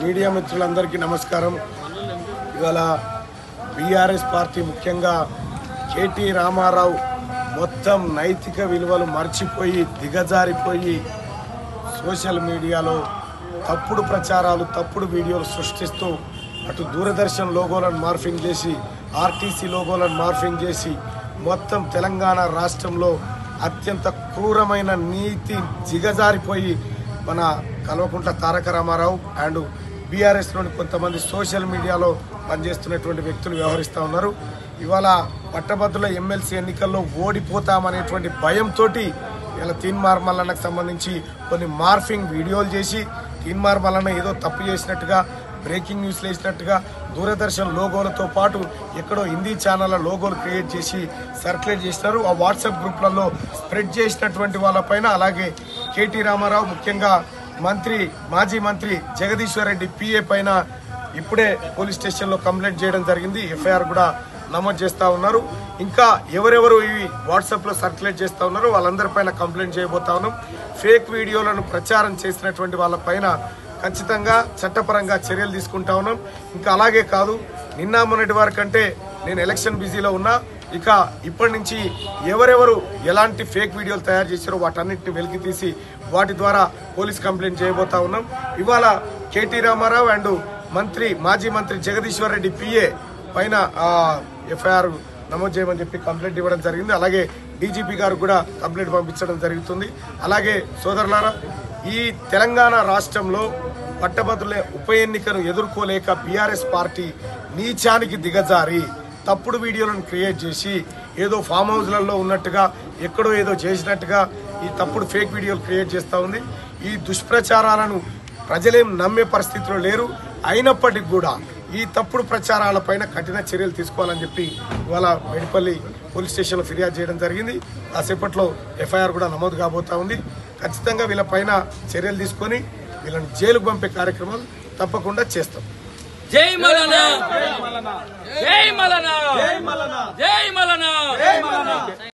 Media మిత్రులందరికీ నమస్కారం. ఇవాళ బీఆర్ఎస్ పార్టీ ముఖ్యంగా కేటీ రామారావు మొత్తం నైతిక విలువలు మర్చిపోయి దిగజారిపోయి సోషల్ మీడియాలో తప్పుడు ప్రచారాలు తప్పుడు వీడియోలు సృష్టిస్తూ అటు దూరదర్శన్ లోగోలను మార్ఫింగ్ చేసి ఆర్టీసీ లోగోలను మార్ఫింగ్ చేసి మొత్తం తెలంగాణ రాష్ట్రంలో అత్యంత క్రూరమైన నీతి దిగజారిపోయి మన కల్వకుంట్ల తారక రామారావు అండ్ బీఆర్ఎస్లోని కొంతమంది సోషల్ మీడియాలో పనిచేస్తున్నటువంటి వ్యక్తులు వ్యవహరిస్తూ ఉన్నారు. ఇవాళ పట్టభద్రుల ఎమ్మెల్సీ ఎన్నికల్లో ఓడిపోతామనేటువంటి భయంతో ఇలా తీన్మార్ మల్లన్నకు సంబంధించి కొన్ని మార్ఫింగ్ వీడియోలు చేసి తీన్మార్ మల్లన్న ఏదో తప్పు చేసినట్టుగా బ్రేకింగ్ న్యూస్లు వేసినట్టుగా దూరదర్శన్ లోగోలతో పాటు ఎక్కడో హిందీ ఛానళ్ళ లోగోలు క్రియేట్ చేసి సర్క్యులేట్ చేసినారు. ఆ వాట్సాప్ గ్రూప్లలో స్ప్రెడ్ చేసినటువంటి వాళ్ళపైన అలాగే కేటీ రామారావు ముఖ్యంగా మాజీ మంత్రి జగదీశ్వర్ రెడ్డి పిఏ పైన ఇప్పుడే పోలీస్ స్టేషన్లో కంప్లైంట్ చేయడం జరిగింది. ఎఫ్ఐఆర్ కూడా నమోదు చేస్తూ ఉన్నారు. ఇంకా ఎవరెవరు ఇవి వాట్సాప్లో సర్క్యులేట్ చేస్తూ ఉన్నారో వాళ్ళందరిపైన కంప్లైంట్ చేయబోతా ఉన్నాం. ఫేక్ వీడియోలను ప్రచారం చేసినటువంటి వాళ్ళపైన ఖచ్చితంగా చట్టపరంగా చర్యలు తీసుకుంటా ఉన్నాం. ఇంకా అలాగే కాదు, నిన్న మొన్నటి వరకంటే నేను ఎలక్షన్ బిజీలో ఉన్నా. ఇక ఇప్పటి నుంచి ఎవరెవరు ఎలాంటి ఫేక్ వీడియోలు తయారు చేశారో వాటన్నిటిని వెలికి తీసి వాటి ద్వారా పోలీస్ కంప్లైంట్ చేయబోతా ఉన్నాం. ఇవాళ కేటీ రామారావు అండ్ మాజీ మంత్రి జగదీశ్వర్ రెడ్డి పిఏ పైన ఎఫ్ఐఆర్ నమోదు చేయమని చెప్పి కంప్లైంట్ ఇవ్వడం జరిగింది. అలాగే డీజీపీ గారు కూడా కంప్లైంట్ పంపించడం జరుగుతుంది. అలాగే సోదరులారా, ఈ తెలంగాణ రాష్ట్రంలో పట్టభద్రుల ఉప ఎన్నికను ఎదుర్కోలేక బీఆర్ఎస్ పార్టీ నీచానికి దిగజారి తప్పుడు వీడియోలను క్రియేట్ చేసి ఏదో ఫామ్ హౌస్లలో ఉన్నట్టుగా ఎక్కడో ఏదో చేసినట్టుగా ఈ తప్పుడు ఫేక్ వీడియోలు క్రియేట్ చేస్తూ ఉంది. ఈ దుష్ప్రచారాలను ప్రజలేం నమ్మే పరిస్థితిలో లేరు. అయినప్పటికీ కూడా ఈ తప్పుడు ప్రచారాలపైన కఠిన చర్యలు తీసుకోవాలని చెప్పి ఇవాళ మేడిపల్లి పోలీస్ స్టేషన్లో ఫిర్యాదు చేయడం జరిగింది. కాసేపట్లో ఎఫ్ఐఆర్ కూడా నమోదు కాబోతా ఉంది. ఖచ్చితంగా వీళ్ళపైన చర్యలు తీసుకొని వీళ్ళని జైలుకు పంపే కార్యక్రమాలు తప్పకుండా చేస్తాం. జై మల్లన్న, జై మల్లన్న, జై మల్లన్న, జై మల్లన్న.